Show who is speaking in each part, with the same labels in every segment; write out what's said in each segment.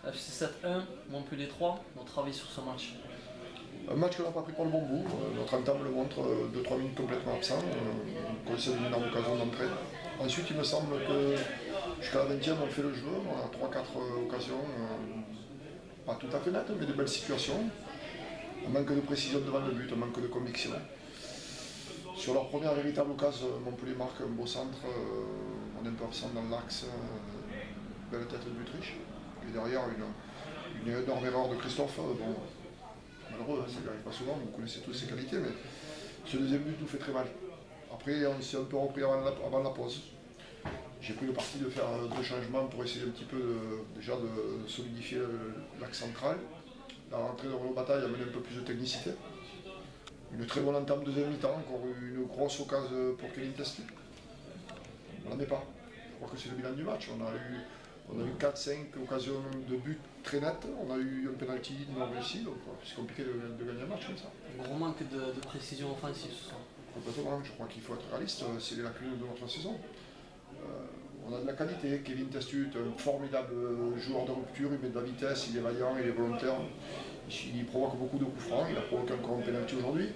Speaker 1: FC 7-1, Montpellier 3, notre avis sur ce match.
Speaker 2: Un match qu'on n'a pas pris pour le bon bout. Notre entame le montre 2-3 minutes complètement absent. On concède une énorme occasion d'entrée. Ensuite, il me semble que jusqu'à la 20e, on fait le jeu. On a 3-4 occasions, pas tout à fait nettes, mais de belles situations. Un manque de précision devant le but, un manque de conviction. Sur leur première véritable occasion, Montpellier marque un beau centre. On est un peu absent dans l'axe. Belle tête de Butriche. Et derrière, une énorme erreur de Christophe. Bon, malheureux, ça n'arrive pas souvent, vous connaissez tous ses qualités, mais ce deuxième but nous fait très mal. Après, on s'est un peu repris avant la pause. J'ai pris le parti de faire 2 changements pour essayer un petit peu déjà de solidifier l'axe central. La rentrée de Renaud Bataille amène un peu plus de technicité. Une très bonne entame deuxième mi-temps, encore une grosse occasion pour Kevin Testu. On n'en est pas. Je crois que c'est le bilan du match. On a eu 4-5 occasions de but très nettes, on a eu un penalty non réussi, donc c'est compliqué de gagner un match comme ça.
Speaker 1: Un gros manque de précision offensive ce soir.
Speaker 2: Complètement, je crois qu'il faut être réaliste, c'est les lacunes de notre saison. On a de la qualité, Kevin Testu est un formidable joueur de rupture, il met de la vitesse, il est vaillant, il est volontaire, il provoque beaucoup de coups francs, il a provoqué encore un penalty aujourd'hui.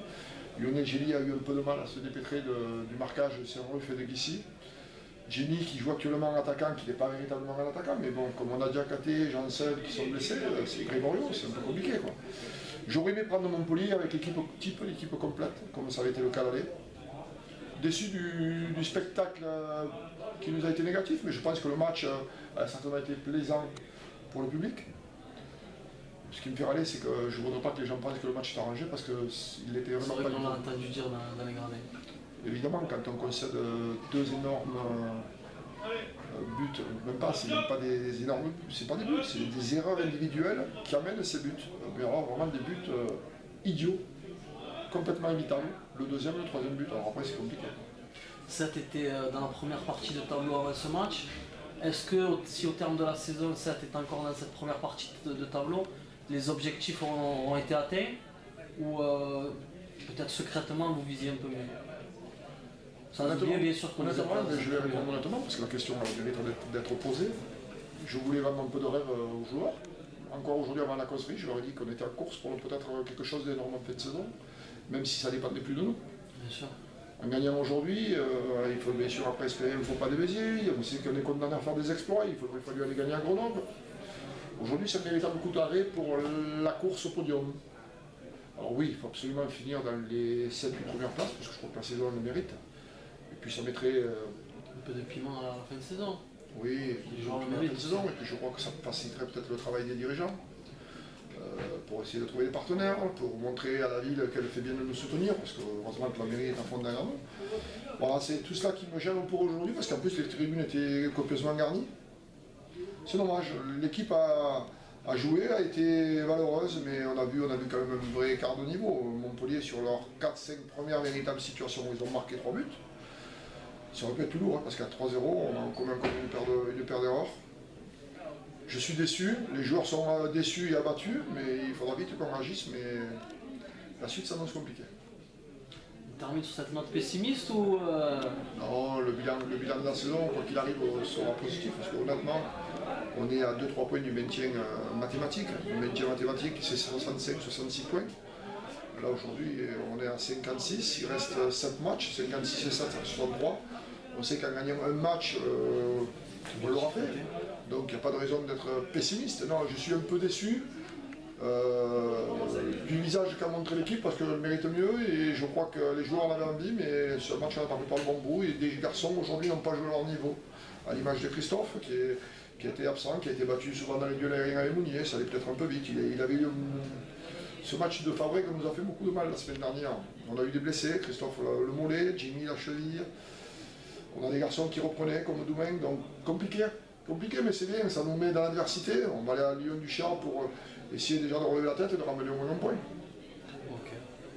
Speaker 2: Lionel Gély a eu un peu de mal à se dépêtrer du marquage de Saint-Ruf et de Guissy. Jenny qui joue actuellement en attaquant, qui n'est pas véritablement un attaquant, mais bon, comme on a Diakaté, Janssen qui sont blessés, c'est Grégorio, c'est un peu compliqué quoi. J'aurais aimé prendre Montpellier avec l'équipe complète, comme ça avait été le cas l'aller. Déçu du spectacle qui nous a été négatif, mais je pense que le match a certainement été plaisant pour le public. Ce qui me fait râler, c'est que je ne voudrais pas que les gens pensent que le match est arrangé parce qu'il était vraiment pas du tout.
Speaker 1: C'est vrai qu'on l'a entendu dire dans les gradins.
Speaker 2: Évidemment, quand on concède 2 énormes buts, même pas, c'est même pas des énormes buts, c'est pas des buts, c'est des erreurs individuelles qui amènent ces buts. Mais alors vraiment des buts idiots, complètement évitables. Le deuxième, le troisième but, alors après c'est compliqué.
Speaker 1: Seth était dans la première partie de tableau avant ce match. Est-ce que si au terme de la saison, Seth est encore dans cette première partie de tableau, les objectifs ont été atteints ou peut-être secrètement vous visiez un peu mieux?
Speaker 2: Bien sûr je vais répondre honnêtement parce que la question mérite d'être posée. Je voulais vendre un peu de rêve aux joueurs. Encore aujourd'hui avant la causerie, je leur ai dit qu'on était en course pour peut-être quelque chose d'énorme en fin de saison, même si ça ne dépendait plus de nous.
Speaker 1: Bien sûr.
Speaker 2: En gagnant aujourd'hui, il faut bien sûr après espérer, il ne faut pas des Béziers, on sait qu'on est condamné à faire des exploits, il fallu aller gagner à Grenoble. Aujourd'hui c'est un véritable coup d'arrêt pour la course au podium. Alors oui, il faut absolument finir dans les 7-8 premières places, parce que je crois que la saison le mérite. Et puis ça mettrait...
Speaker 1: un peu de piment à la fin de saison.
Speaker 2: Oui, à la fin de saison, et puis je crois que ça faciliterait peut-être le travail des dirigeants, pour essayer de trouver des partenaires, pour montrer à la ville qu'elle fait bien de nous soutenir, parce que heureusement que la mairie est en fond derrière nous. Voilà, c'est tout cela qui me gêne pour aujourd'hui, parce qu'en plus les tribunes étaient copieusement garnies. C'est dommage, l'équipe a joué, a été valeureuse, mais on a vu quand même un vrai quart de niveau. Montpellier, sur leurs 4-5 premières véritables situations, ils ont marqué 3 buts. Ça aurait pu être plus lourd, hein, parce qu'à 3-0, on a encore une paire d'erreurs. Je suis déçu, les joueurs sont déçus et abattus, mais il faudra vite qu'on réagisse, mais la suite s'annonce compliquée.
Speaker 1: On termine sur cette note pessimiste ou
Speaker 2: Non, le bilan de la saison, quoi qu'il arrive, sera positif, parce qu'honnêtement, on est à 2-3 points du maintien mathématique. Le maintien mathématique, c'est 65-66 points. Là aujourd'hui, on est à 56, il reste 7 matchs, 56 et 7, 63. On sait qu'en gagnant un match, on l'aura fait. Donc il n'y a pas de raison d'être pessimiste. Non, je suis un peu déçu du visage qu'a montré l'équipe parce qu'elle mérite mieux et je crois que les joueurs en avaient envie, mais ce match n'a pas pris par le bon bout et des garçons aujourd'hui n'ont pas joué à leur niveau. À l'image de Christophe qui a été absent, qui a été battu souvent dans les duels aériens avec Mounier, ça allait peut-être un peu vite. Il avait eu ce match de Fabré qui nous a fait beaucoup de mal la semaine dernière. On a eu des blessés, Christophe le mollet, Jimmy la cheville. On a des garçons qui reprenaient comme Doumain, donc compliqué. Compliqué, mais c'est bien, ça nous met dans l'adversité. On va aller à Lyon-du-Char pour essayer déjà de relever la tête et de ramener au moins un point.
Speaker 1: Ok.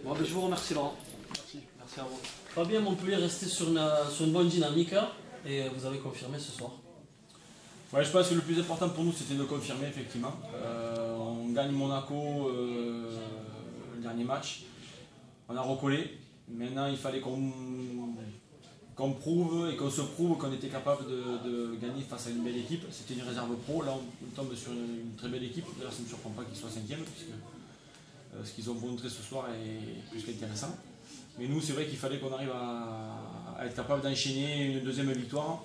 Speaker 1: Bon, ben, je vous remercie Laurent.
Speaker 2: Merci.
Speaker 1: Merci à vous. Fabien, Montpellier resté sur une bonne dynamique hein, et vous avez confirmé ce soir.
Speaker 3: Ouais, je pense que le plus important pour nous c'était de confirmer effectivement. On gagne Monaco le dernier match. On a recollé. Maintenant il fallait qu'on qu'on prouve et qu'on se prouve qu'on était capable de gagner face à une belle équipe. C'était une réserve pro, là on tombe sur une très belle équipe. D'ailleurs ça ne me surprend pas qu'ils soient 5e, puisque ce qu'ils ont montré ce soir est plus qu'intéressant. Mais nous c'est vrai qu'il fallait qu'on arrive à être capable d'enchaîner une deuxième victoire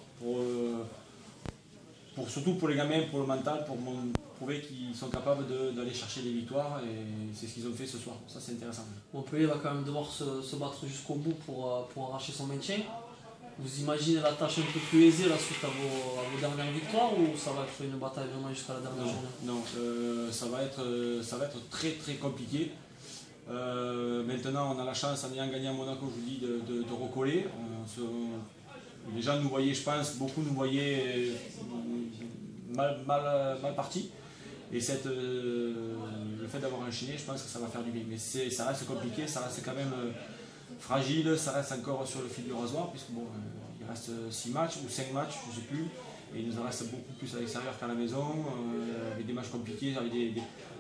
Speaker 3: surtout pour les gamins, pour le mental, pour prouver qu'ils sont capables d'aller chercher des victoires, et c'est ce qu'ils ont fait ce soir. Ça c'est intéressant.
Speaker 1: Montpellier va quand même devoir se battre jusqu'au bout pour arracher son maintien. Vous imaginez la tâche un peu plus aisée là, suite à vos dernières victoires, ou ça va être une bataille vraiment jusqu'à la dernière journée?
Speaker 3: Non, ça va être très très compliqué. Maintenant on a la chance, en ayant gagné à Monaco, je vous dis, de recoller. Les gens nous voyaient, je pense, beaucoup nous voyaient mal partis. Et le fait d'avoir enchaîné, je pense que ça va faire du bien. Mais ça reste compliqué, ça reste quand même fragile, ça reste encore sur le fil du rasoir, puisque bon, il reste 6 matchs ou 5 matchs, je ne sais plus. Et il nous en reste beaucoup plus à l'extérieur qu'à la maison, avec des matchs compliqués,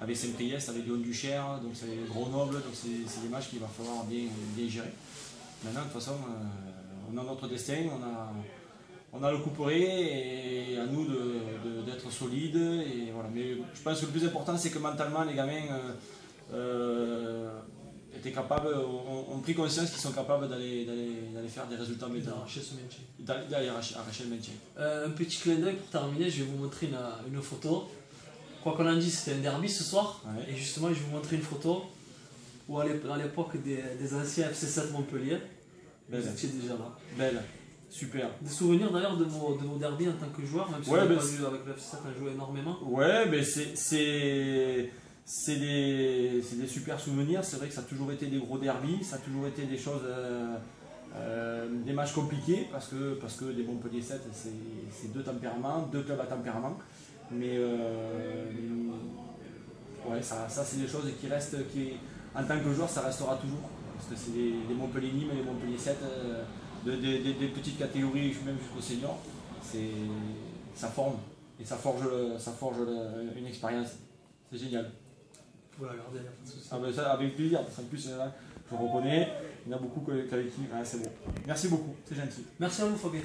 Speaker 3: avec Saint-Priest, avec Lyon-Duchère, donc c'est Grenoble, donc c'est des matchs qu'il va falloir bien gérer. Maintenant, de toute façon, on a notre destin, on a le couperet, et à nous d'être solides. Et voilà. Mais je pense que le plus important, c'est que mentalement, les gamins étaient capables, ont pris conscience qu'ils sont capables d'aller faire des résultats maintenant.
Speaker 1: D'arracher ce maintien.
Speaker 3: D'aller arracher le maintien.
Speaker 1: Un petit clin d'œil pour terminer, je vais vous montrer une photo. Quoi qu'on en dise, c'était un derby ce soir. Ouais. Et justement, je vais vous montrer une photo où à l'époque des anciens FC7 Montpellier, vous étiez déjà là.
Speaker 3: Belle. Super.
Speaker 1: Des souvenirs d'ailleurs de vos derbies en tant que joueur, même si vous n'avez pas vu avec le FC7 à jouer énormément.
Speaker 3: Ouais, mais c'est des super souvenirs. C'est vrai que ça a toujours été des gros derbies, ça a toujours été des choses, des matchs compliqués, parce que les Montpellier 7, c'est deux tempéraments, deux clubs à tempérament. Mais ouais, ça c'est des choses qui restent, en tant que joueur, ça restera toujours. Parce que c'est les Montpellier Nîmes et les Montpellier 7, des petites catégories, même jusqu'au senior, ça forme et ça forge une expérience. C'est génial.
Speaker 1: Vous la gardez, pas de souci.
Speaker 3: Ah ben ça, avec plaisir, parce qu'en plus, je reconnais, il y en a beaucoup avec qui, c'est bon. Merci beaucoup, c'est gentil.
Speaker 1: Merci à vous, Foguet.